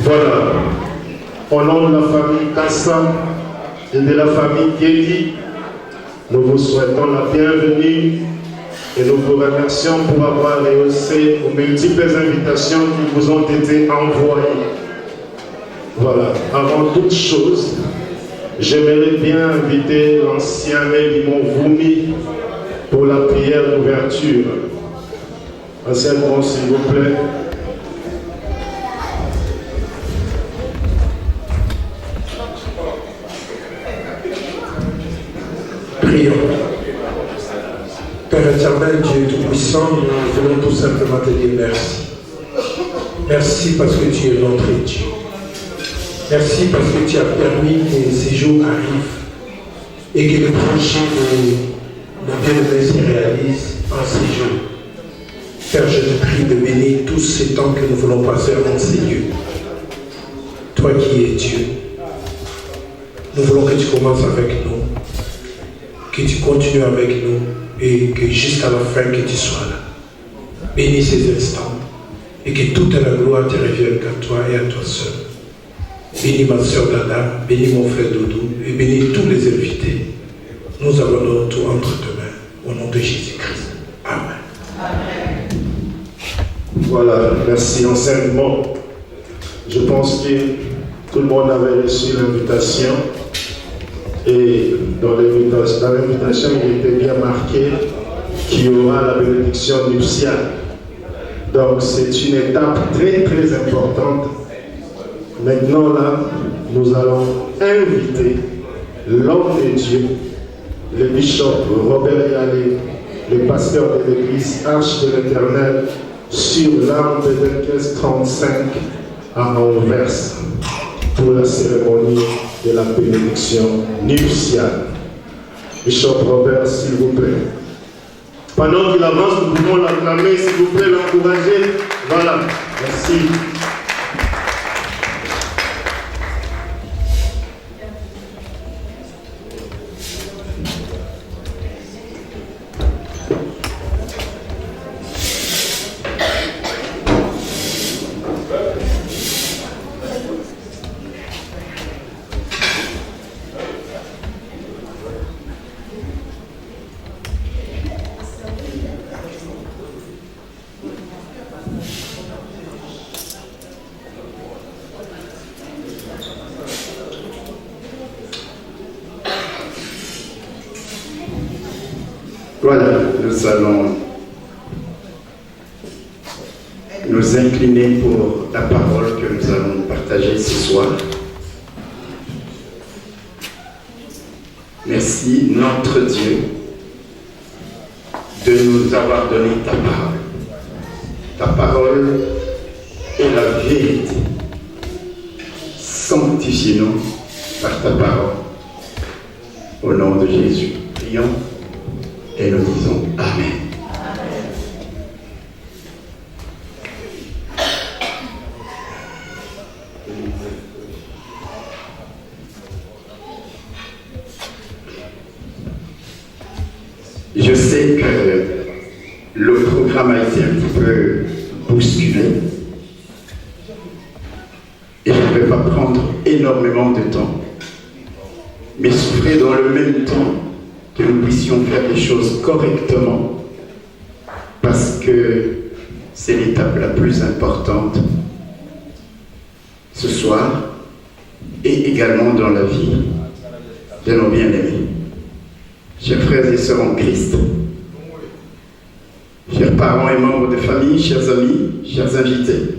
Voilà. Au nom de la famille Kassa et de la famille Guédi, nous vous souhaitons la bienvenue et nous vous remercions pour avoir rehaussé aux multiples invitations qui vous ont été envoyées. Voilà. Avant toute chose, j'aimerais bien inviter l'ancien Limon Voumi pour la prière d'ouverture. Ancien Limon, s'il vous plaît. Prions. Père éternel, Dieu Tout-Puissant, nous voulons tout simplement te dire merci. Merci parce que tu es notre Dieu. Merci parce que tu as permis que ces jours arrivent et que le projet de nos bien-aimés se réalise en ces jours. Père, je te prie de bénir tous ces temps que nous voulons passer dans ces lieux. Toi qui es Dieu, nous voulons que tu commences avec nous, que tu continues avec nous et que jusqu'à la fin que tu sois là. Bénis ces instants et que toute la gloire te revienne qu'à toi et à toi seul. Bénis ma soeur Dada, bénis mon frère Doudou et bénis tous les invités. Nous abandonnons tout entre tes mains au nom de Jésus-Christ. Amen. Amen. Voilà, merci enseignement. Je pense que tout le monde avait reçu l'invitation. Et dans l'invitation, il était bien marqué qu'il y aura la bénédiction nuptiale. Donc c'est une étape très très importante. Maintenant là, nous allons inviter l'homme de Dieu, le bishop Robert Yalé, le pasteur de l'église Arche de l'Éternel, sur l'arbre de 1535 à Anvers pour la cérémonie de la bénédiction nuptiale. Bishop Robert, s'il vous plaît. Pendant qu'il avance, nous pouvons l'acclamer, s'il vous plaît, l'encourager. Voilà, merci. Voilà, nous allons nous incliner pour la parole que nous allons partager ce soir. Merci, notre Dieu, de nous avoir donné ta parole. Ta parole est la vérité. Sanctifie-nous par ta parole. Au nom de Jésus, prions. Et nous disons Amen. Amen. Je sais que le programme a été un petit peu bousculé et je ne vais pas prendre énormément de temps, mais souffrez dans le même temps que nous puissions faire les choses correctement, parce que c'est l'étape la plus importante ce soir et également dans la vie de nos bien-aimés. Chers frères et sœurs en Christ, chers parents et membres de famille, chers amis, chers invités,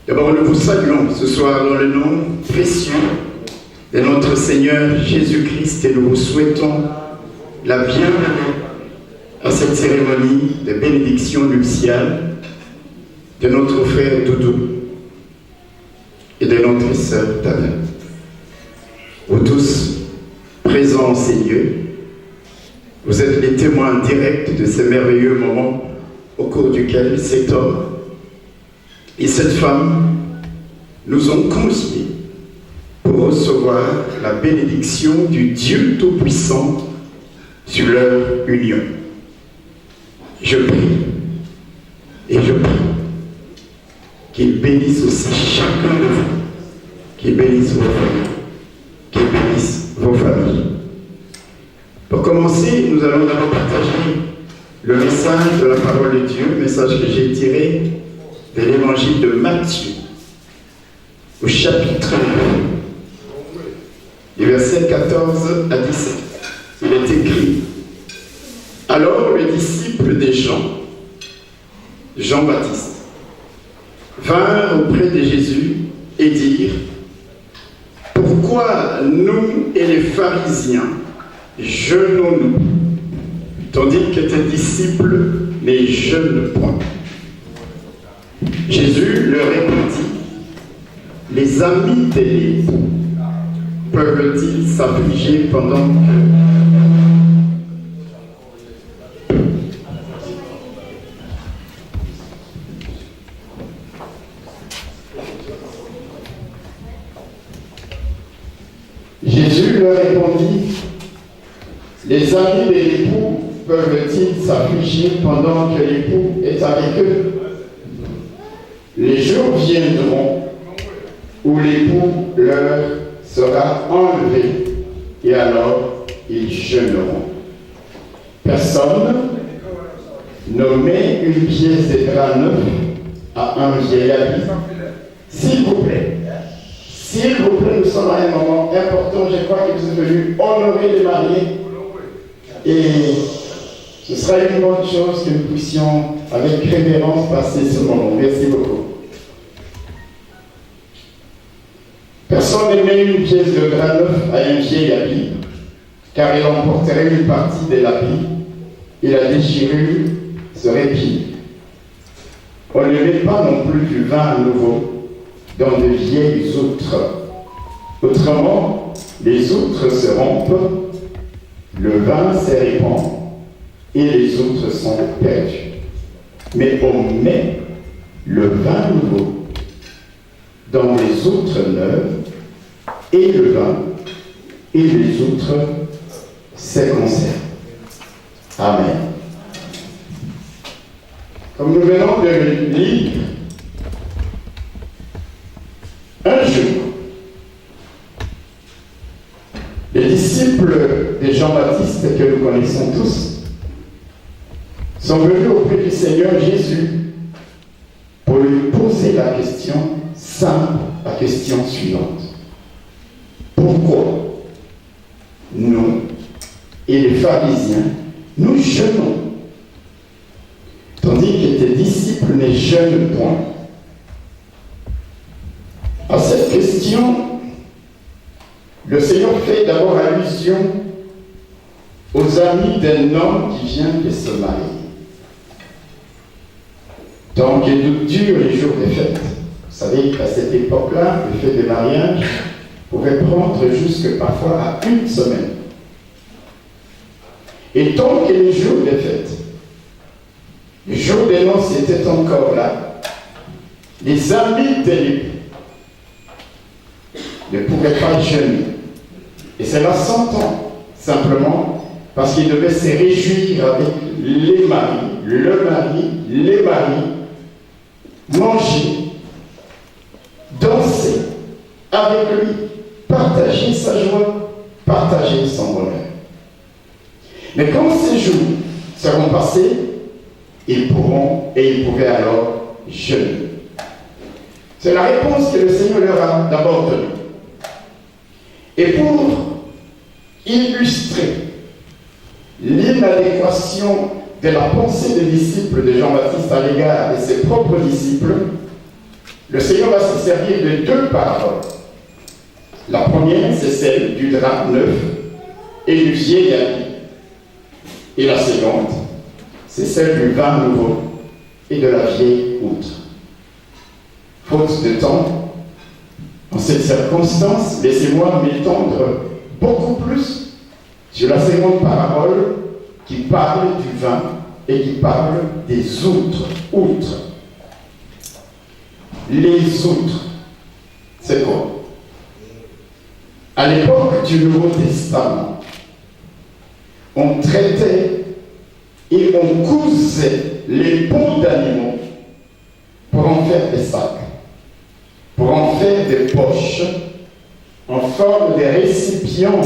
d'abord nous vous saluons ce soir dans le nom précieux de notre Seigneur Jésus-Christ et nous vous souhaitons la bienvenue à cette cérémonie de bénédiction nuptiale de notre frère Doudou et de notre sœur Dada. Vous tous présents en ces lieux, vous êtes les témoins directs de ces merveilleux moments au cours duquel cet homme et cette femme nous ont confiés pour recevoir la bénédiction du Dieu Tout-Puissant sur leur union. Je prie et je prie qu'il bénisse aussi chacun de vous, qu'il bénisse vos familles, qu'il bénisse vos familles. Pour commencer, nous allons d'abord partager le message de la parole de Dieu, message que j'ai tiré de l'évangile de Matthieu, au chapitre 9, les versets 14 à 17. Il est écrit: alors les disciples de Jean-Baptiste, vinrent auprès de Jésus et dirent: pourquoi nous et les pharisiens jeûnons-nous, tandis que tes disciples ne jeûnent point? Jésus leur répondit: les amis de l'époux peuvent-ils s'affliger pendant que... Jésus leur répondit: les amis de l'époux peuvent-ils s'affliger pendant que l'époux est avec eux? Les jours viendront où l'époux leur sera enlevé, et alors ils jeûneront. Personne ne met une pièce de drap neuf à un vieil habit. S'il vous plaît, nous sommes à un moment important. Je crois que vous êtes venus honorer les mariés. Et ce sera une bonne chose que nous puissions, avec révérence, passer ce moment. Merci beaucoup. Personne ne met une pièce de drap neuf à un vieil habit, car il emporterait une partie de l'habit et la déchirure serait pire. On ne met pas non plus du vin nouveau dans de vieilles outres. Autrement, les outres se rompent, le vin se répand et les outres sont perdues. Mais on met le vin nouveau dans les outres neuves, et le vin et les outres se conservent. Amen. Comme nous venons de le lire, un jour, les disciples de Jean-Baptiste, que nous connaissons tous, sont venus auprès du Seigneur Jésus pour lui poser la question simple, la question suivante: pourquoi nous et les pharisiens, nous jeûnons, tandis que tes disciples ne jeûnent point? À cette question, le Seigneur fait d'abord allusion aux amis d'un homme qui vient de se marier. Donc, il dure les jours des fêtes. Vous savez qu'à cette époque-là, le fait de mariage pouvait prendre jusque parfois à une semaine. Et tant que les jours des fêtes, les jours des noces étaient encore là, les amis de l'époux ne pouvaient pas jeûner. Et cela s'entend simplement parce qu'ils devaient se réjouir avec les maris, les maris, manger, danser avec lui, partager sa joie, partager son bonheur. Mais quand ces jours seront passés, ils pouvaient alors jeûner. C'est la réponse que le Seigneur leur a d'abord donnée. Et pour illustrer l'inadéquation de la pensée des disciples de Jean-Baptiste à l'égard de ses propres disciples, le Seigneur va se servir de deux paraboles. La première, c'est celle du drap neuf et du vieil habit. Et la seconde, c'est celle du vin nouveau et de la vieille outre. Faute de temps, en cette circonstance, laissez-moi m'étendre beaucoup plus sur la seconde parabole qui parle du vin et qui parle des outres. Les outres, c'est quoi? À l'époque du Nouveau Testament, on traitait et on cousait les peaux d'animaux pour en faire des sacs. des poches en forme de récipients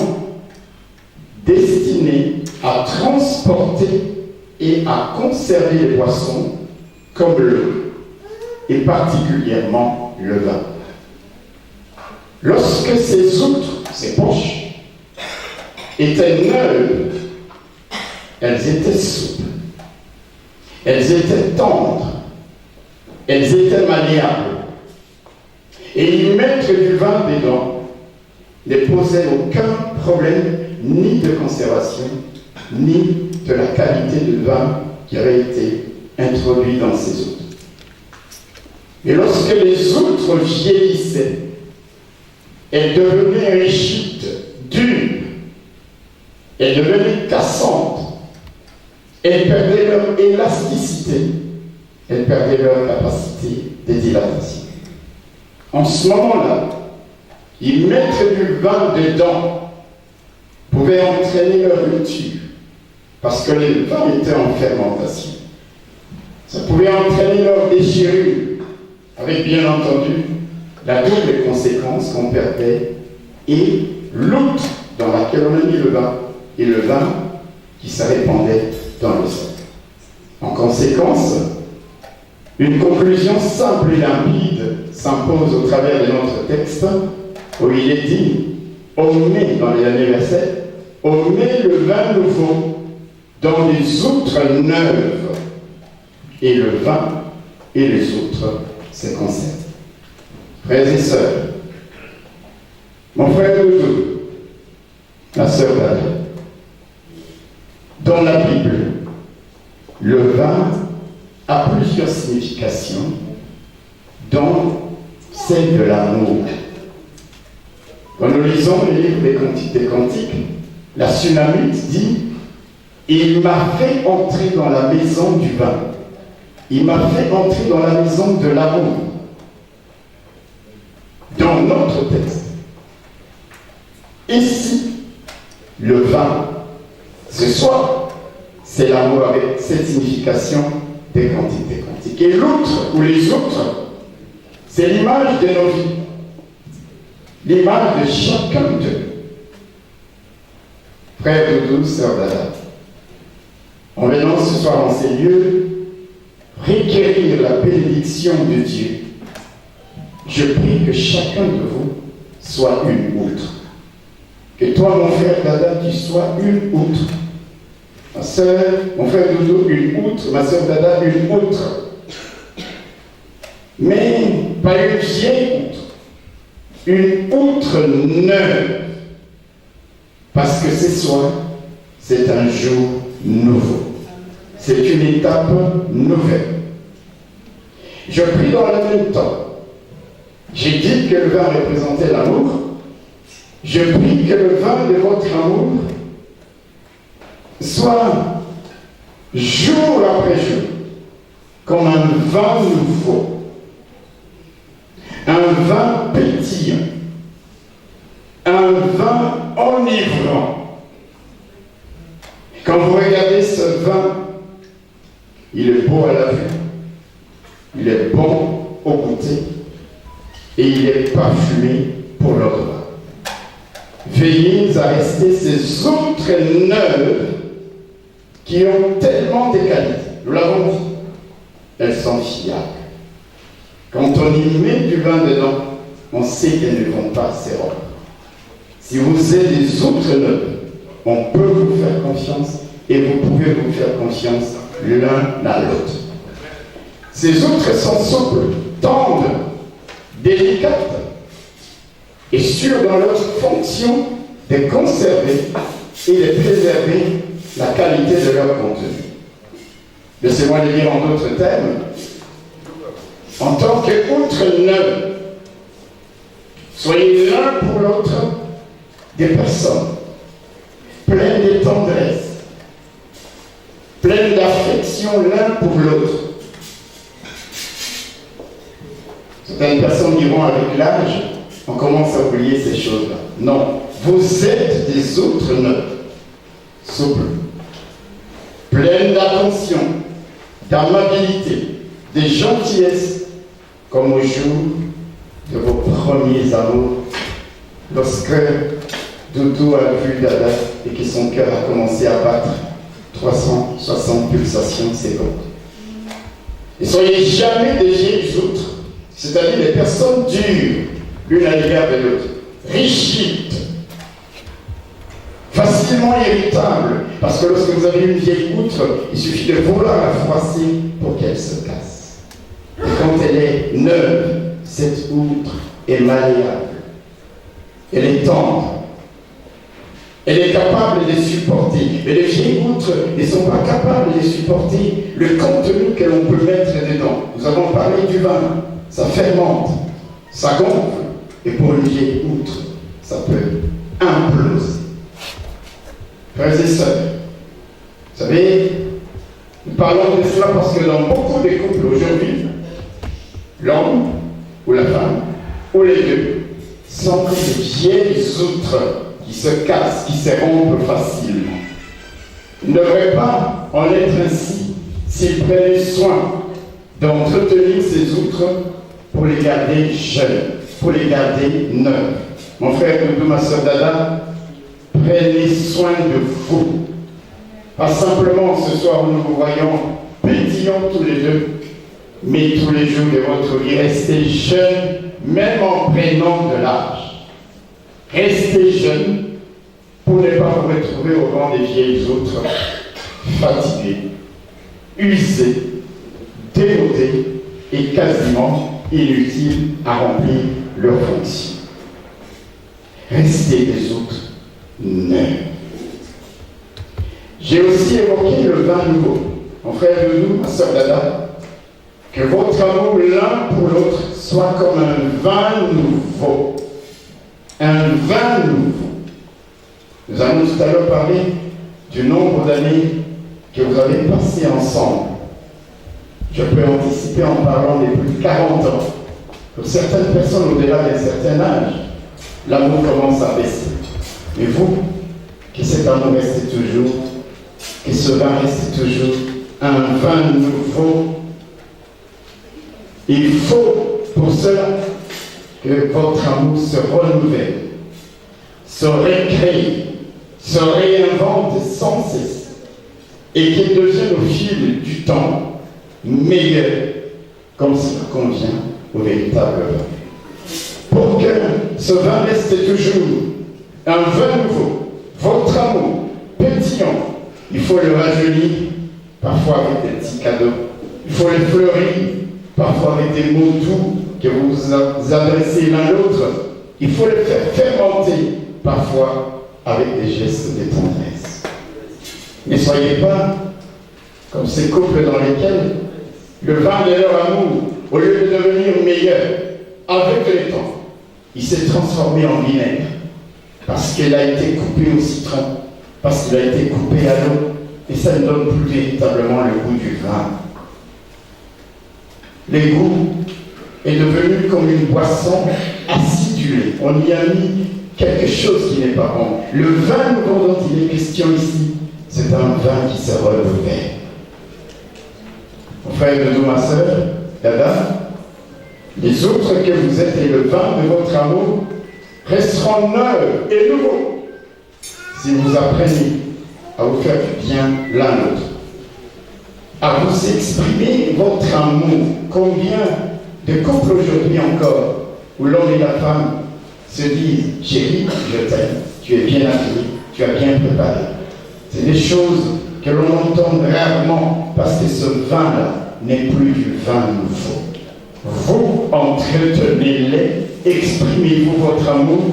destinés à transporter et à conserver les boissons comme l'eau, et particulièrement le vin. Lorsque ces outres, ces poches, étaient neuves, elles étaient souples, elles étaient tendres, elles étaient malléables. Et y mettre du vin dedans ne posait aucun problème, ni de conservation, ni de la qualité de vin qui avait été introduit dans ces outres. Et lorsque les outres vieillissaient, elles devenaient rigides, dures, elles devenaient cassantes, elles perdaient leur élasticité, elles perdaient leur capacité de dilatation. En ce moment-là, y mettre du vin dedans pouvait entraîner leur rupture, parce que le vin était en fermentation. Ça pouvait entraîner leur déchirure, avec bien entendu la double conséquence qu'on perdait et l'outre dans laquelle on a mis le vin et le vin qui se répandait dans le sol. En conséquence, une conclusion simple et limpide s'impose au travers de notre texte où il est dit « On met dans les derniers versets, on met le vin nouveau dans les outres neuves et le vin et les outres se conservent. » Frères et sœurs, mon frère Doudou, ma sœur David, dans la Bible, le vin a plusieurs significations, dont celle de l'amour. Quand nous lisons le livre des Cantiques, la Sunamite dit « Il m'a fait entrer dans la maison du vin. Il m'a fait entrer dans la maison de l'amour. » Dans notre texte, ici, le vin, ce soir, c'est l'amour avec cette signification des cantiques. Et l'outre, ou les autres, c'est l'image de nos vies, l'image de chacun d'eux. Frère Doudou, sœur Dada, en venant ce soir en ces lieux, requérir la bénédiction de Dieu, je prie que chacun de vous soit une outre. Que toi, mon frère Dada, tu sois une outre. Ma sœur, mon frère Doudou, une outre. Ma sœur Dada, une outre. Mais pas une vieille outre. Une outre neuve. Parce que ce soir, c'est un jour nouveau. C'est une étape nouvelle. Je prie dans le même temps. J'ai dit que le vin représentait l'amour. Je prie que le vin de votre amour soit jour après jour comme un vin nouveau, un vin pétillant, un vin enivrant. Quand vous regardez ce vin, il est beau à la vue, il est bon au goûter, et il est parfumé pour l'odorat. Veillez à rester ces outres neuves qui ont tellement de qualités. Nous l'avons dit, elles sont fiables. Quand on y met du vin dedans, on sait qu'elles ne vont pas s'éroder. Si vous êtes des outres neuves, on peut vous faire confiance et vous pouvez vous faire confiance l'un à l'autre. Ces outres sont souples, tendres, délicates et sûres dans leur fonction de conserver et de préserver la qualité de leur contenu. Laissez-moi le dire en d'autres termes. En tant qu'outre neuve, soyez l'un pour l'autre des personnes pleines de tendresse, pleines d'affection l'un pour l'autre. Certaines personnes diront avec l'âge, on commence à oublier ces choses-là. Non, vous êtes des outres neuves, souples, pleines d'attention, d'amabilité, de gentillesse, comme au jour de vos premiers amours, lorsque Doudou a vu Dada et que son cœur a commencé à battre 360 pulsations secondes. Ne soyez jamais des vieilles outres, c'est-à-dire des personnes dures, l'une à l'égard de l'autre, rigides, facilement irritables, parce que lorsque vous avez une vieille outre, il suffit de vouloir la froisser pour qu'elle se casse. Et quand elle est neuve, cette outre est malléable, elle est tendre, elle est capable de les supporter. Mais les vieilles outres ne sont pas capables de supporter le contenu que l'on peut mettre dedans. Nous avons parlé du vin, ça fermente, ça gonfle, et pour une vieille outre, ça peut imploser. Frères et sœurs, vous savez, nous parlons de cela parce que dans beaucoup de couples aujourd'hui, l'homme ou la femme, ou les deux, sont comme des vieilles outres qui se cassent, qui se rompent facilement. Il ne devrait pas en être ainsi s'ils prenaient soin d'entretenir ces outres pour les garder jeunes, pour les garder neuves. Mon frère Doudou, ma soeur Dada, prenez soin de vous. Pas simplement ce soir où nous vous voyons pétillants tous les deux, mais tous les jours de votre vie, restez jeunes, même en prenant de l'âge. Restez jeunes pour ne pas vous retrouver au rang des vieilles outres, fatigués, usés, démodés et quasiment inutiles à remplir leurs fonctions. Restez des outres neuves. J'ai aussi évoqué le vin nouveau. Mon frère Doudou, ma soeur Dada, que votre amour l'un pour l'autre soit comme un vin nouveau. Un vin nouveau. Nous allons tout à l'heure parler du nombre d'années que vous avez passées ensemble. Je peux anticiper en parlant des plus de 40 ans. Pour certaines personnes au-delà d'un certain âge, l'amour commence à baisser. Mais vous, que cet amour reste toujours, que ce vin reste toujours un vin nouveau. Il faut pour cela que votre amour se renouvelle, se récrée, se réinvente sans cesse et qu'il devienne au fil du temps meilleur, comme cela convient au véritable vin. Pour que ce vin reste toujours un vin nouveau, votre amour pétillant, il faut le rajeunir, parfois avec des petits cadeaux, il faut le fleurir, parfois avec des mots doux que vous adressez l'un l'autre, il faut le faire fermenter, parfois avec des gestes de tendresse. Ne soyez pas comme ces couples dans lesquels le vin de leur amour, au lieu de devenir meilleur avec le temps, il s'est transformé en vinaigre parce qu'il a été coupé au citron, parce qu'il a été coupé à l'eau, et ça ne donne plus véritablement le goût du vin. Le goût est devenu comme une boisson acidulée. On y a mis quelque chose qui n'est pas bon. Le vin nouveau dont il est question ici, c'est un vin qui se renouvelle. Mon frère Doudou, ma soeur, Dada, les autres que vous êtes et le vin de votre amour resteront neufs et nouveaux si vous apprenez à vous faire du bien l'un l'autre, à vous exprimer votre amour. Combien de couples aujourd'hui encore où l'homme et la femme se disent « Chérie, je t'aime, tu es bien habillé, tu as bien préparé ». C'est des choses que l'on entend rarement parce que ce vin-là n'est plus du vin nouveau. Vous entretenez-les, exprimez-vous votre amour,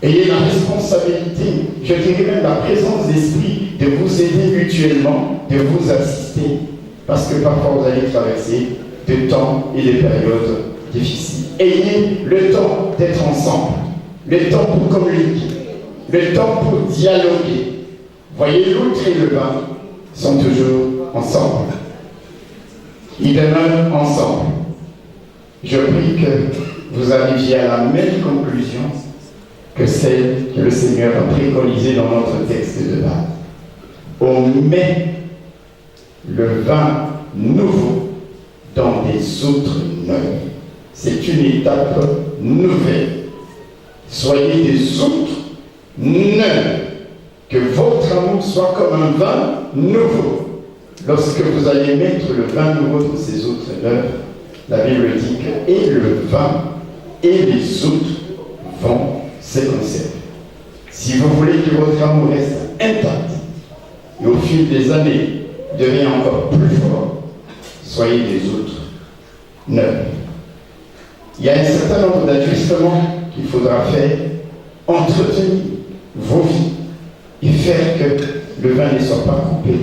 ayez la responsabilité, je dirais même la présence d'esprit de vous aider mutuellement, de vous assister, parce que parfois vous allez traverser des temps et des périodes difficiles. Ayez le temps d'être ensemble, le temps pour communiquer, le temps pour dialoguer. Voyez, l'outre et le vin sont toujours ensemble. Ils demeurent ensemble. Je prie que vous arriviez à la même conclusion que celle que le Seigneur a préconisée dans notre texte de base. On met le vin nouveau dans des outres neuves. c'est une étape nouvelle. Soyez des autres neufs, que votre amour soit comme un vin nouveau. Lorsque vous allez mettre le vin nouveau dans ces autres neufs, la Bible dit que et le vin et les autres vont se conserver. Si vous voulez que votre amour reste intact, et au fil des années, devient encore plus fort, soyez des autres neufs. Il y a un certain nombre d'ajustements qu'il faudra faire, entretenir vos vies et faire que le vin ne soit pas coupé,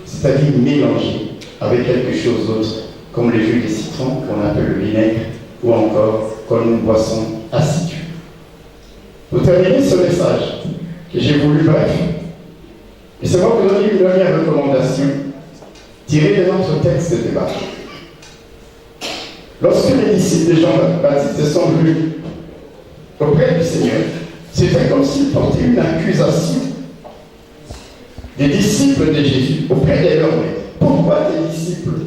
c'est-à-dire mélangé avec quelque chose d'autre, comme le jus de citron qu'on appelle le vinaigre, ou encore comme une boisson acidue. Pour terminer ce message, que j'ai voulu bref, et c'est moi vous donner une dernière recommandation tirée de notre texte de débat. Lorsque les disciples de Jean-Baptiste sont venus auprès du Seigneur, c'était comme s'ils portaient une accusation des disciples de Jésus auprès de leur maître. Pourquoi tes disciples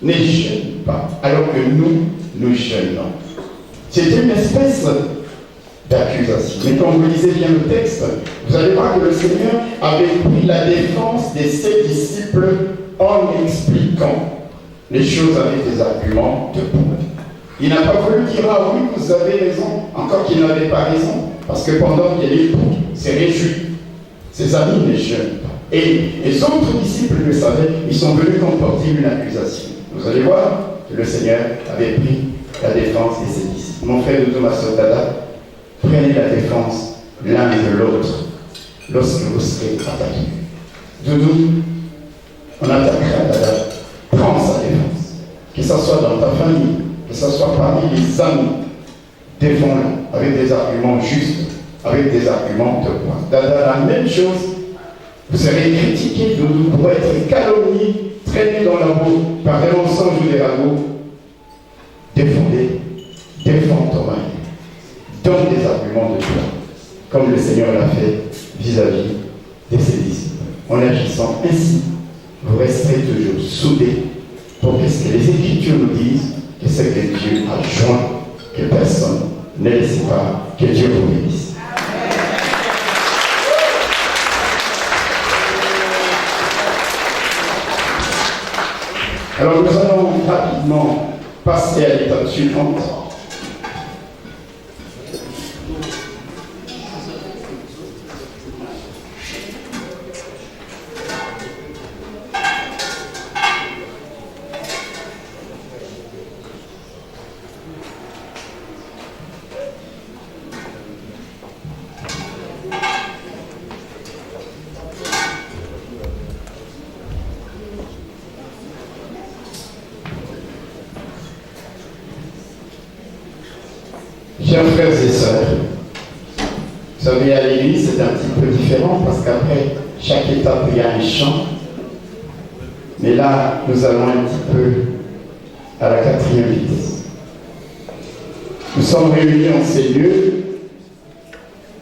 ne jeûnent pas alors que nous jeûnons? C'était une espèce d'accusation. Mais quand vous lisez bien le texte, vous allez voir que le Seigneur avait pris la défense de ses disciples en expliquant les choses avec des arguments de prouve. Il n'a pas voulu dire ah oui, vous avez raison, encore qu'il n'avait pas raison, parce que pendant que l'époux s'est réjoui, ses amis ne jeûnent pas. Et les autres disciples le savaient, ils sont venus comporter une accusation. Vous allez voir que le Seigneur avait pris la défense de ses disciples. Mon frère Doudou, ma soeur Dada, prenez la défense l'un de l'autre lorsque vous serez attaqués. Doudou, on attaquera Dada. Prends sa défense. Que ce soit dans ta famille, que ce soit parmi les amis, défends-le avec des arguments justes, avec des arguments de poids. Dada, la même chose, vous serez critiqué pour être calomnié, traîné dans la boue par un mensonge ou des ragots. Défends ton mari. Donne des arguments de poids, comme le Seigneur l'a fait vis-à-vis de ses disciples. En agissant ainsi, vous resterez toujours soudés pour que ce que les Écritures nous disent, que ce que Dieu a joint, que personne ne le sépare, que Dieu vous bénisse. Alors nous allons rapidement passer à l'étape suivante. Chers frères et sœurs, vous savez, à l'église, c'est un petit peu différent parce qu'après chaque étape, il y a un chant. Mais là, nous allons un petit peu à la 4e vitesse. Nous sommes réunis en ces lieux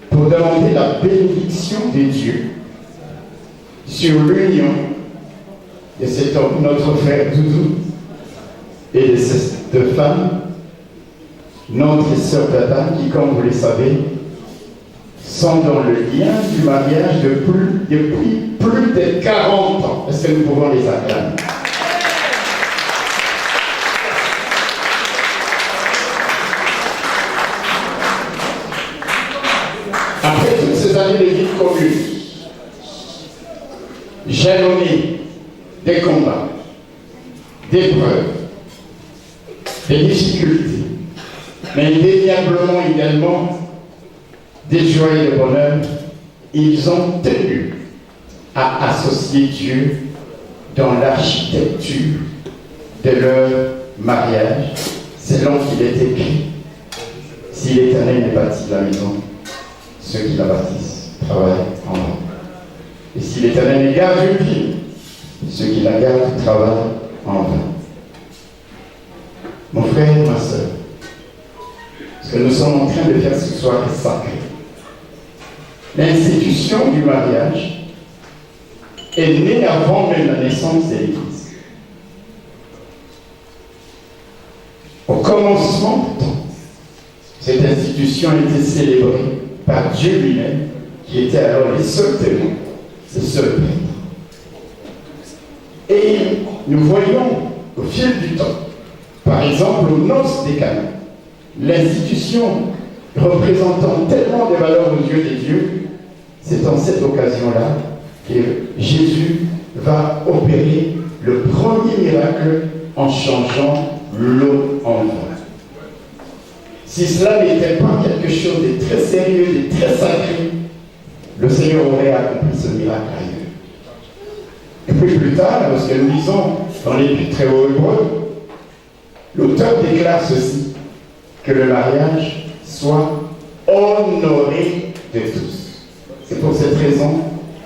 pour demander la bénédiction de Dieu sur l'union de cet homme, notre frère Doudou, et de ces deux femmes, notre sœur Dada, qui, comme vous le savez, sont dans le lien du mariage depuis plus de 40 ans. Est-ce que nous pouvons les acclamer? Après toutes ces années de vie commune, jalonnées des combats, des épreuves, des difficultés, mais indéniablement également des joies et de bonheur, ils ont tenu à associer Dieu dans l'architecture de leur mariage, selon qu'il est écrit. Si l'Éternel ne bâtit la maison, ceux qui la bâtissent travaillent en vain. Et si l'Éternel ne garde une ville, ceux qui la gardent travaillent en vain. Mon frère et ma soeur, ce que nous sommes en train de faire ce soir est sacré. L'institution du mariage est née avant même la naissance de l'Église. Au commencement du temps, cette institution a été célébrée par Dieu lui-même, qui était alors les seuls témoins, les seuls prêtres. Et nous voyons au fil du temps, par exemple aux noces des Cana, l'institution représentant tellement de valeurs aux yeux des dieux, c'est en cette occasion-là que Jésus va opérer le premier miracle en changeant l'eau en vin. Si cela n'était pas quelque chose de très sérieux, de très sacré, le Seigneur aurait accompli ce miracle ailleurs. Et puis plus tard, lorsque nous lisons dans l'Épître aux Hébreux, l'auteur déclare ceci, que le mariage soit honoré de tous. C'est pour cette raison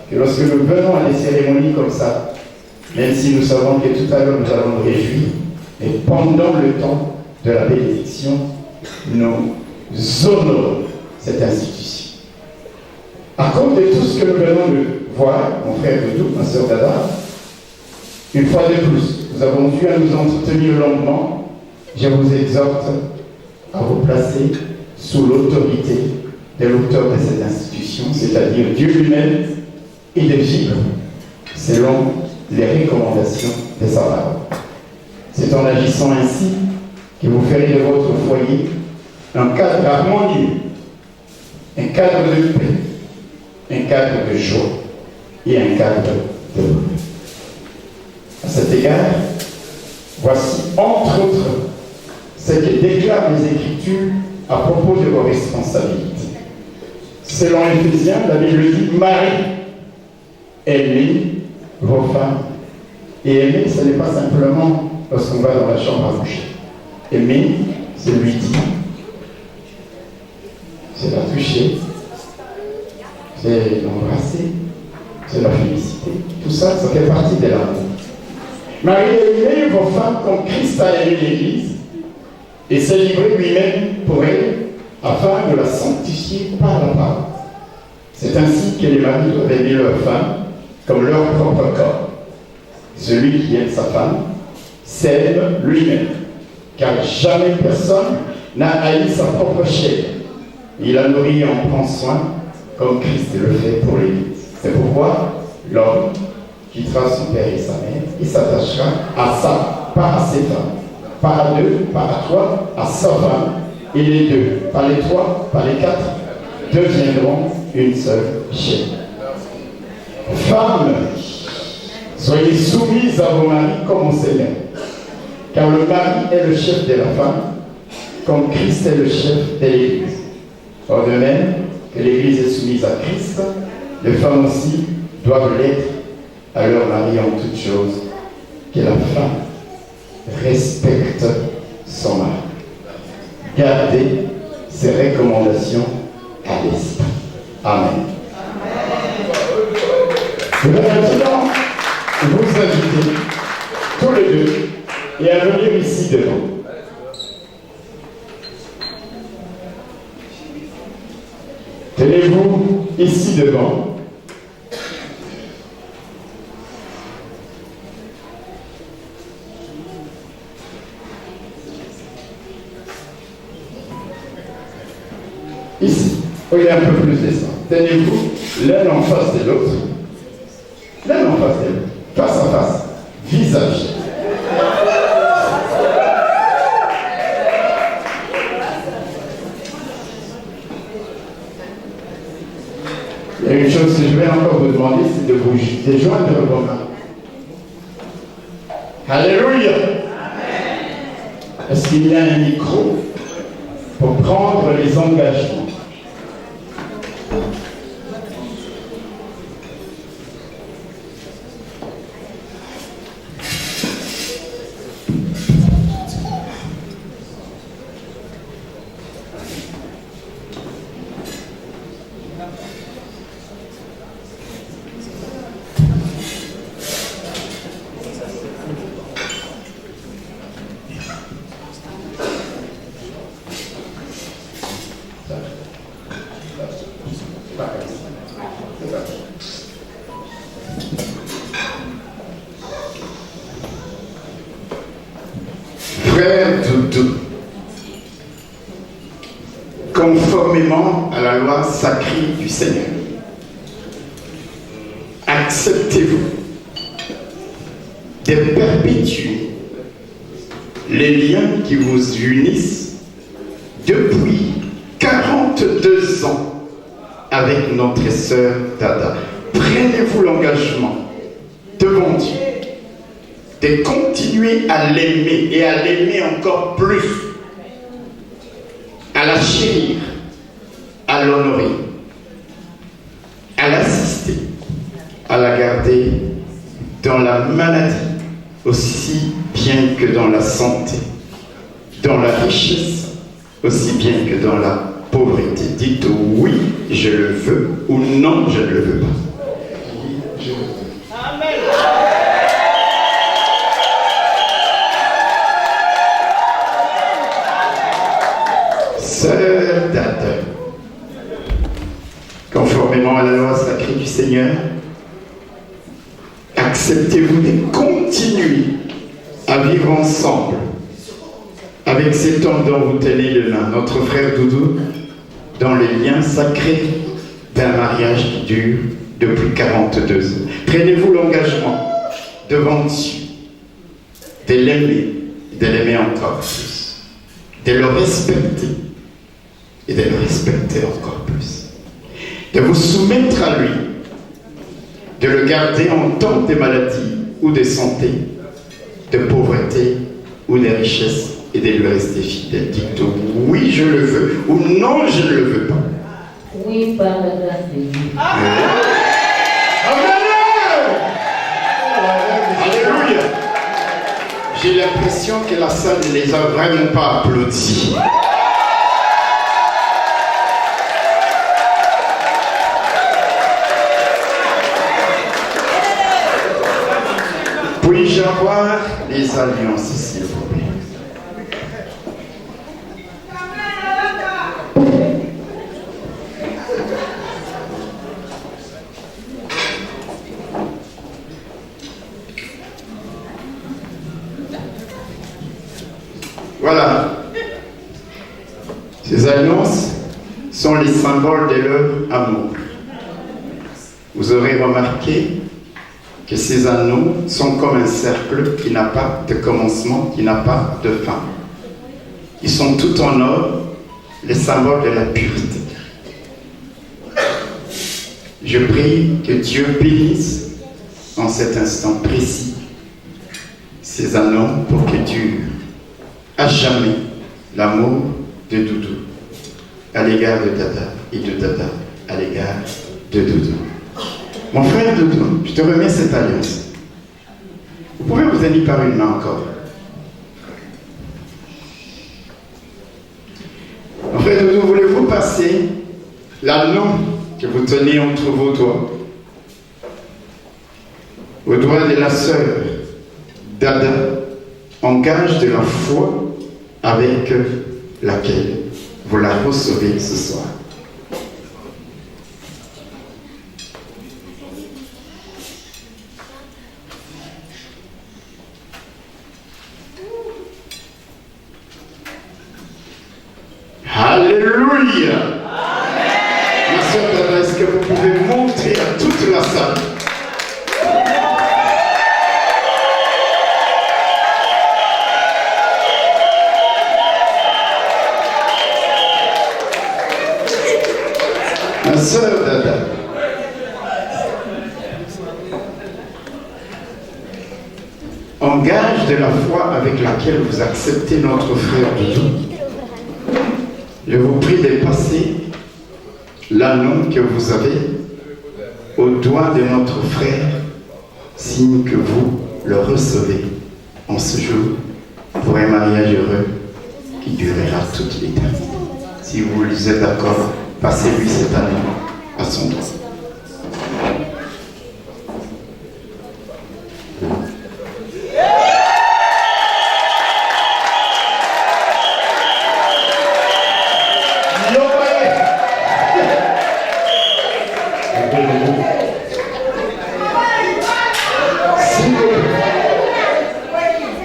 que lorsque nous venons à des cérémonies comme ça, même si nous savons que tout à l'heure nous allons nous réjouir, mais pendant le temps de la bénédiction, nous honorons cette institution. À cause de tout ce que nous venons de voir, mon frère Doudou, ma soeur Dada, une fois de plus, nous avons dû à nous entretenir longuement. Je vous exhorte à vous placer sous l'autorité de l'auteur de cette institution, c'est-à-dire Dieu lui-même, et de vivre selon les recommandations de sa parole. C'est en agissant ainsi que vous ferez de votre foyer un cadre harmonieux, un cadre de paix, un cadre de joie et un cadre de bonheur. À cet égard, voici entre autres ce que déclarent les Écritures à propos de vos responsabilités. Selon Éphésiens, la Bible dit Marie, aimez vos femmes. Et aimer, ce n'est pas simplement lorsqu'on va dans la chambre à coucher. Aimer, c'est lui dire, c'est la toucher, c'est l'embrasser, c'est la féliciter. Tout ça, ça fait partie de l'amour. Marie, aimez vos femmes comme Christ a aimé l'Église et s'est livré lui-même pour elle afin de la sanctifier par la parole. C'est ainsi que les maris doivent aimer leurs femmes comme leur propre corps. Celui qui aime sa femme s'aime lui-même, car jamais personne n'a haï sa propre chair. Il la nourrit et en prend soin, comme Christ le fait pour l'Église. C'est pourquoi l'homme quittera son père et sa mère et s'attachera à ça, pas à ses femmes, pas à deux, pas à trois, à sa femme, et les deux, pas les trois, pas les quatre, deviendront une seule chair. Femmes, soyez soumises à vos maris comme au Seigneur, car le mari est le chef de la femme, comme Christ est le chef de l'Église. Or de même que l'Église est soumise à Christ, les femmes aussi doivent l'être à leur mari en toutes choses, que la femme respecte son mari. Gardez ces recommandations à l'esprit. Amen. Je vais maintenant vous inviter tous les deux et à venir ici devant. Tenez-vous ici devant. Ici, il y a un peu plus de ça. Tenez-vous l'un en face de l'autre. L'un en face de l'autre. Face à face. Visage. Il y a une chose que je vais encore vous demander, c'est de vous joindre vos mains. Alléluia. Est-ce qu'il y a un micro pour prendre les engagements? Frère Doudou, conformément à la loi sacrée du Seigneur. Acceptez-vous de perpétuer les liens qui vous unissent depuis 42 ans avec notre sœur Dada. Prenez-vous l'engagement devant Dieu de continuer à l'aimer et à l'aimer encore plus, à la chérir, à l'honorer, à l'assister, à la garder dans la maladie aussi bien que dans la santé, dans la richesse aussi bien que dans la pauvreté. Dites oui, je le veux, ou non, je ne le veux pas. Amen. Sœur Dada, conformément à la loi sacrée du Seigneur, acceptez-vous de continuer à vivre ensemble avec cet homme dont vous tenez le main, notre frère Doudou, dans les liens sacrés d'un mariage qui dure depuis 42 ans. Prenez-vous l'engagement devant Dieu de l'aimer encore plus, de le respecter et de le respecter encore plus, de vous soumettre à lui, de le garder en temps de maladie ou de santé, de pauvreté ou de richesse, et de lui rester fidèle. Dites oui, je le veux, ou non, je ne le veux pas. Oui, par la grâce de Dieu. Alléluia. J'ai l'impression que la salle ne les a vraiment pas applaudis. Puis-je avoir les alliances, s'il vous plaît? Voilà. Ces alliances sont les symboles de leur amour. Vous aurez remarqué que ces anneaux sont comme un cercle qui n'a pas de commencement, qui n'a pas de fin. Ils sont tout en or, les symboles de la pureté. Je prie que Dieu bénisse en cet instant précis ces anneaux pour que dure à jamais l'amour de Doudou à l'égard de Dada et de Dada à l'égard de Doudou. Mon frère Doudou, je te remets cette alliance. Vous pouvez vous unir par une main encore. Mon frère Doudou, voulez-vous passer l'anneau que vous tenez entre vos doigts au doigt de la sœur Dada, en gage de la foi avec laquelle vous la recevez ce soir. Alléluia. Ma sœur Dada, est-ce que vous pouvez montrer à toute la salle? Ma sœur Dada, en gage de la foi avec laquelle vous acceptez notre frère Doudou, je vous prie de passer l'anneau que vous avez au doigt de notre frère, signe que vous le recevez en ce jour pour un mariage heureux qui durera toute l'éternité. Si vous êtes d'accord, passez-lui cet anneau à son doigt.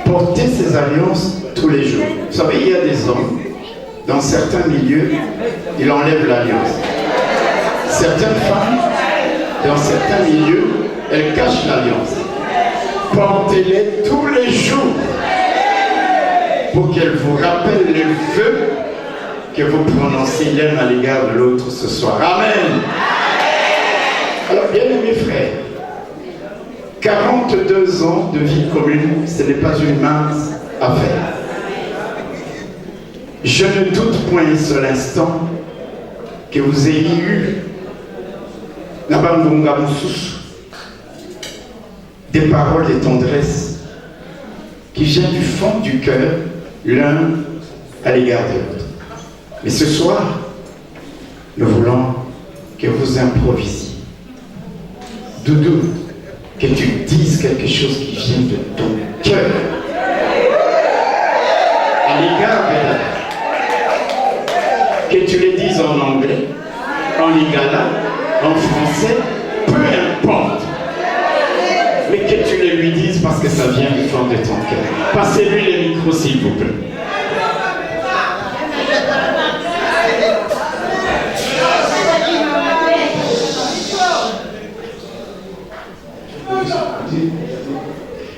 Portez ces alliances tous les jours. Vous savez, il y a des hommes dans certains milieux, il enlève l'alliance. Certaines femmes, dans certains milieux, elles cachent l'alliance. Portez-les tous les jours pour qu'elles vous rappellent les vœux que vous prononcez l'un à l'égard de l'autre ce soir. Amen. Alors, bien aimés frères, 42 ans de vie commune, ce n'est pas une mince affaire. Je ne doute point un seul instant que vous ayez eu des paroles de tendresse qui viennent du fond du cœur, l'un à l'égard de l'autre. Mais ce soir, nous voulons que vous improvisiez. Doudou, que tu dises quelque chose qui vient de ton cœur à l'égard d'elle. Que tu le dises en anglais, en lingala, en français, peu importe. Mais que tu le lui dises parce que ça vient du fond de ton cœur. Passez-lui le micro s'il vous plaît.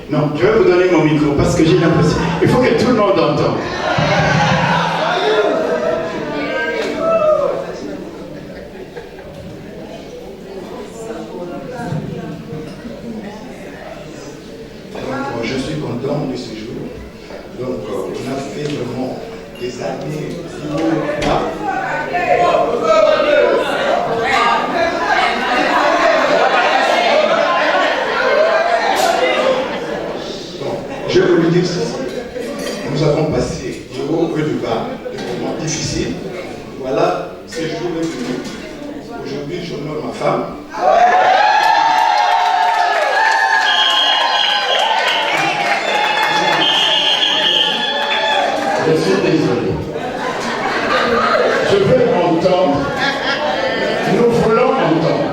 Non, je vais vous donner mon micro parce que j'ai l'impression. Il faut que tout le monde entende. Je suis content de ce jour. Donc, on a fait vraiment des années. Je vais vous le dire ceci. Nous avons passé du haut et du bas, des moments difficiles. Voilà, ce jour est venu. Aujourd'hui, j'honore ma femme. Je suis désolé. Je veux entendre, nous voulons entendre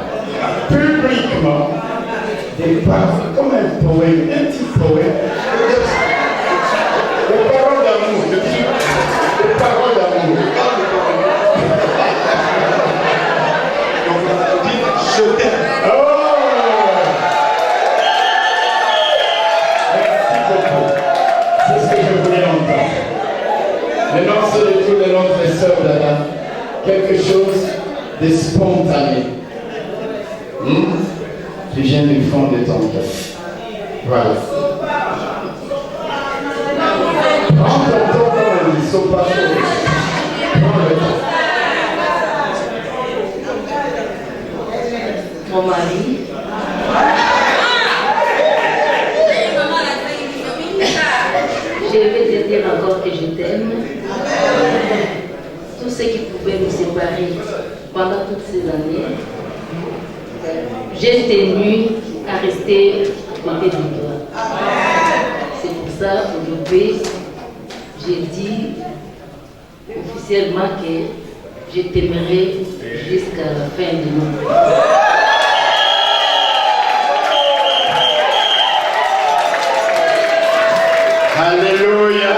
publiquement des paroles, comme un poème, un petit poème. Des paroles d'amour, je dis, des paroles d'amour. Donc, on a dit, je t'aime. Oh! Merci beaucoup. C'est ce que je voulais entendre. Maintenant, c'est le tour de notre sœur Dada. Quelque chose de spontané. Qui vient du fond de ton cœur. Voilà. Prends ton temps comme un sont pas chauds. Prends le temps. Mon mari, je vais te dire encore que je t'aime. Tout ce qui pouvait nous séparer pendant toutes ces années, j'ai tenu à rester à côté de toi. C'est pour ça qu'aujourd'hui, j'ai dit officiellement que je t'aimerai jusqu'à la fin de nos jours. Alléluia.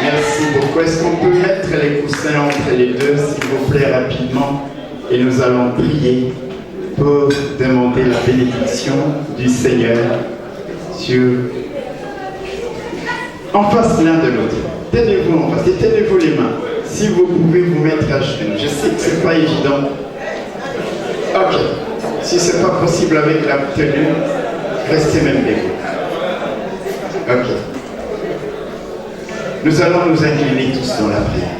Merci beaucoup. Est-ce qu'on peut mettre les coussins entre les deux, s'il vous plaît, rapidement? Et nous allons prier pour demander la bénédiction du Seigneur sur... en face l'un de l'autre. Tenez-vous en face et tenez-vous les mains. Si vous pouvez vous mettre à genoux. Je sais que ce n'est pas évident. Ok. Si ce n'est pas possible avec la tenue, restez même debout. Ok. Nous allons nous incliner tous dans la prière.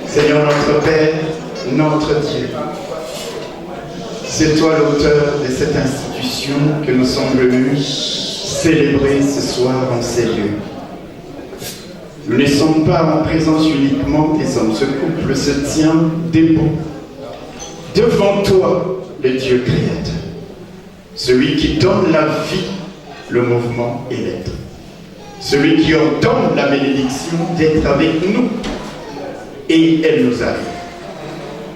Seigneur notre Père, notre Dieu, c'est toi l'auteur de cette institution que nous sommes venus célébrer ce soir en ces lieux. Nous ne sommes pas en présence uniquement des hommes. Ce couple se tient debout devant toi, le Dieu créateur, celui qui donne la vie, le mouvement et l'être, celui qui ordonne la bénédiction d'être avec nous, et elle nous arrive.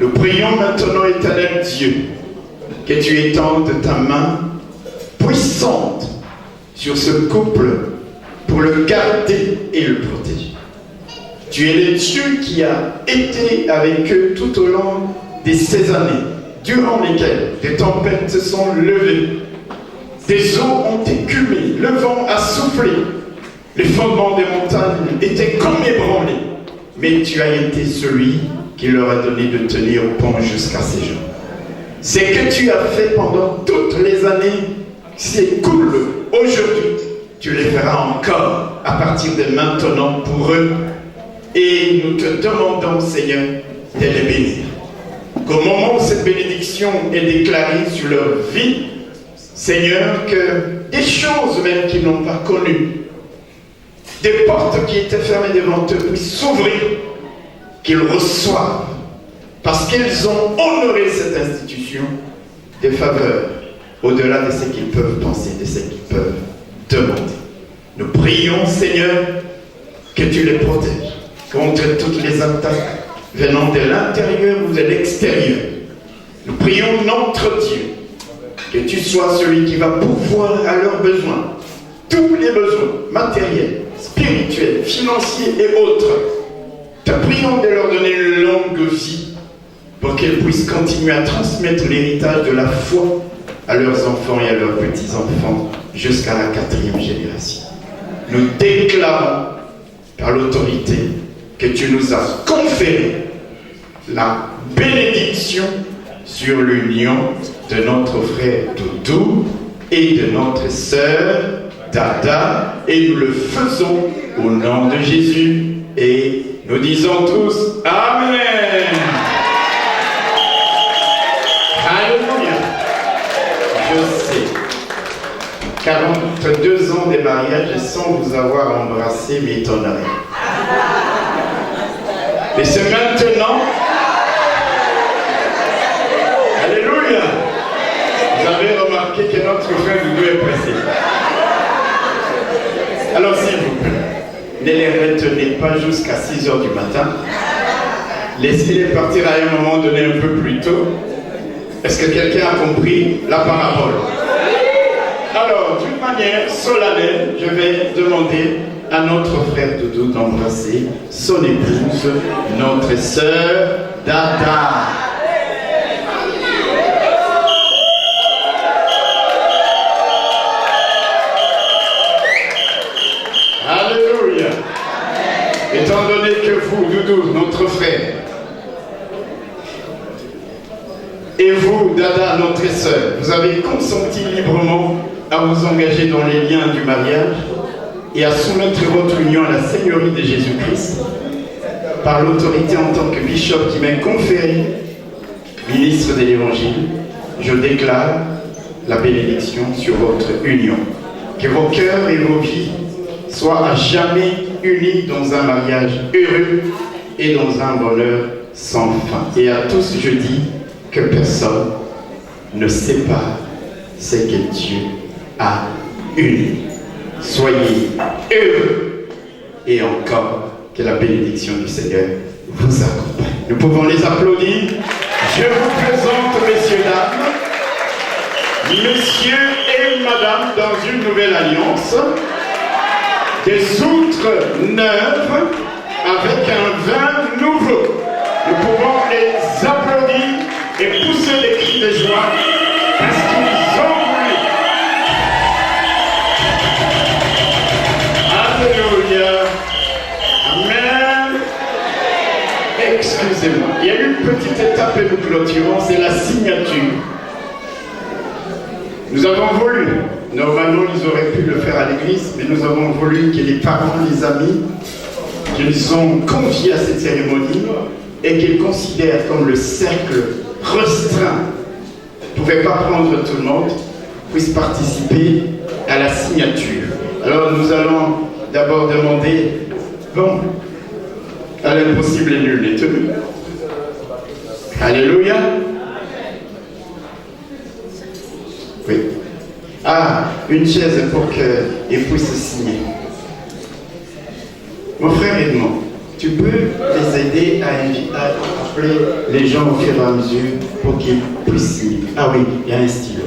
Nous prions maintenant, éternel Dieu, que tu étendes ta main puissante sur ce couple pour le garder et le protéger. Tu es le Dieu qui a été avec eux tout au long de ces années, durant lesquelles des tempêtes se sont levées, des eaux ont écumé, le vent a soufflé, les fondements des montagnes étaient comme ébranlés, mais tu as été celui qui leur a donné de tenir bon jusqu'à ces jours. Ce que tu as fait pendant toutes les années s'écoulent aujourd'hui, tu les feras encore à partir de maintenant pour eux. Et nous te demandons, Seigneur, de les bénir. Qu'au moment où cette bénédiction est déclarée sur leur vie, Seigneur, que des choses même qu'ils n'ont pas connues, des portes qui étaient fermées devant eux puissent s'ouvrir, qu'ils reçoivent, parce qu'ils ont honoré cette institution, des faveurs au-delà de ce qu'ils peuvent penser, de ce qu'ils peuvent demander. Nous prions, Seigneur, que tu les protèges contre toutes les attaques venant de l'intérieur ou de l'extérieur. Nous prions notre Dieu, que tu sois celui qui va pourvoir à leurs besoins, tous les besoins matériels, spirituels, financiers et autres. Te prions de leur donner une longue vie pour qu'ils puissent continuer à transmettre l'héritage de la foi à leurs enfants et à leurs petits-enfants jusqu'à la 4e génération. Nous déclarons par l'autorité que tu nous as conféré la bénédiction sur l'union de notre frère Doudou et de notre sœur Dada, et nous le faisons au nom de Jésus, et nous disons tous Amen. Alléluia. Je sais, 42 ans de mariage sans vous avoir embrassé m'étonnerait. Mais c'est maintenant. Alléluia. Vous avez remarqué que notre frère Doudou est pressé. Alors s'il vous plaît, ne les retenez pas jusqu'à 6 h du matin. Laissez-les partir à un moment donné un peu plus tôt. Est-ce que quelqu'un a compris la parabole? Alors, d'une manière solennelle, je vais demander à notre frère Doudou d'embrasser son épouse, notre sœur Dada. Alléluia. Étant donné que vous, Doudou, notre frère, et vous, Dada, notre sœur, vous avez consenti librement à vous engager dans les liens du mariage et à soumettre votre union à la Seigneurie de Jésus-Christ, par l'autorité en tant que bishop qui m'a conféré, ministre de l'Évangile, je déclare la bénédiction sur votre union. Que vos cœurs et vos vies soient à jamais unis dans un mariage heureux et dans un bonheur sans fin. Et à tous, je dis que personne ne sépare ce que Dieu a uni. Soyez heureux et encore que la bénédiction du Seigneur vous accompagne. Nous pouvons les applaudir. Je vous présente, messieurs, dames, monsieur et madame dans une nouvelle alliance, des outres neuves avec un vin nouveau. Nous pouvons les applaudir et pousser des cris de joie parce qu'ils ont voulu. Alléluia. Amen. Excusez-moi, il y a une petite étape et nous clôturons, c'est la signature. Nous avons voulu, normalement ils auraient pu le faire à l'église, mais nous avons voulu que les parents, les amis, qui nous ont conviés à cette cérémonie et qu'ils considèrent comme le cercle restreint, ne pouvait pas prendre tout le monde, puissent participer à la signature. Alors nous allons d'abord demander, bon, à l'impossible et nul n'est tenu. Alléluia. Oui. Ah, une chaise pour qu'ils puissent signer. Mon frère Edmond, tu peux les aider à appeler les gens au fur et à mesure pour qu'ils puissent signer. Ah oui, il y a un stylo.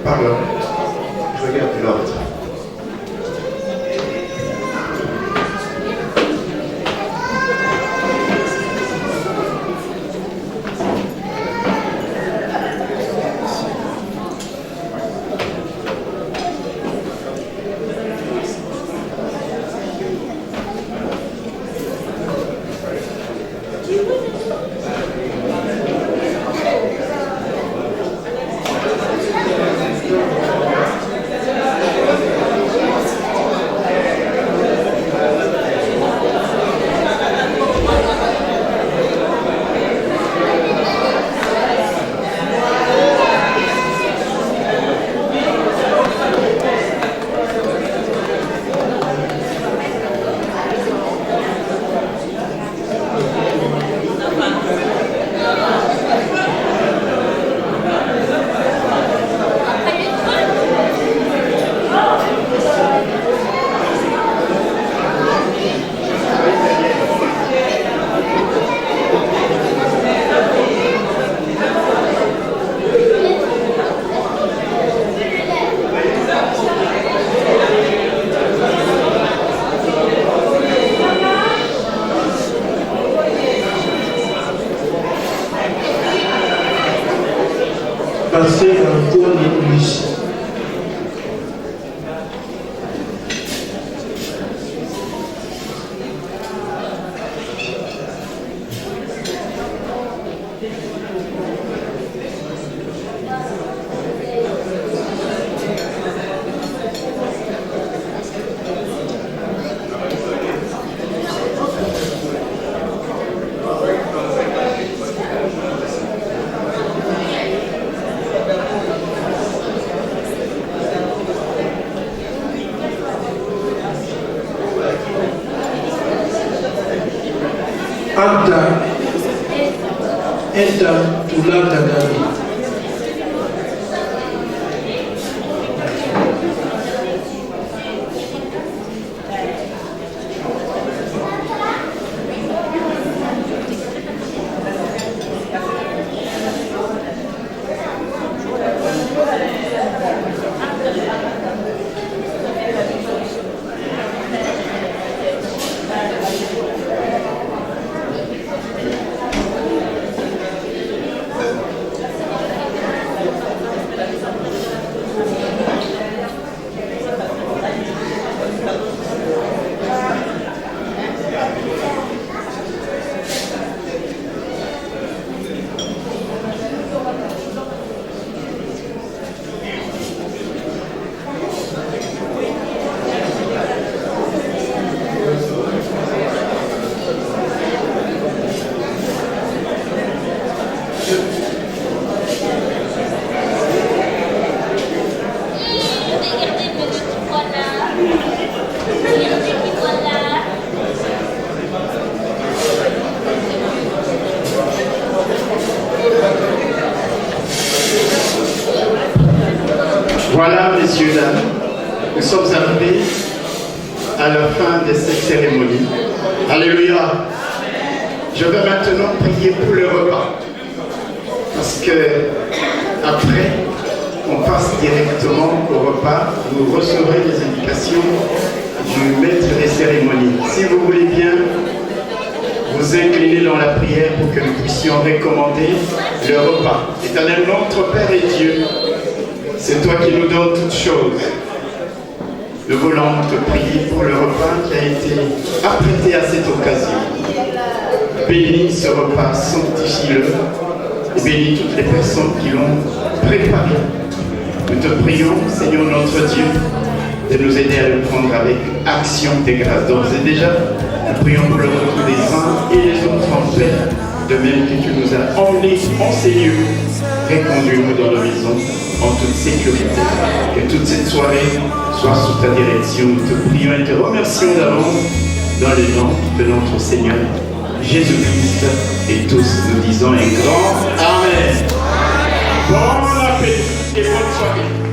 Pardon, je regarde l'ordre. Anta Enta Tulata Gami. Voilà, messieurs, dames, nous sommes arrivés à la fin de cette cérémonie. Alléluia. Je vais maintenant prier pour le repas. Parce que après, on passe directement au repas. Vous recevrez les indications du maître des cérémonies. Si vous voulez bien vous incliner dans la prière pour que nous puissions recommander le repas. Éternel notre Père et Dieu, c'est toi qui nous donnes toutes choses. Nous voulons te prier pour le repas qui a été apprêté à cette occasion. Bénis ce repas, sanctifie-le. Et bénis toutes les personnes qui l'ont préparé. Nous te prions, Seigneur notre Dieu, de nous aider à le prendre avec action de grâce. D'ores et déjà, nous prions pour le retour des uns et les autres en paix, de même que tu nous as emmenés en ces lieux. Reconduis-nous dans nos maisons en toute sécurité. Que toute cette soirée soit sous ta direction. Nous te prions et te remercions d'avance dans le nom de notre Seigneur Jésus-Christ. Et tous nous disons un grand Amen. Bon appétit et bonne soirée.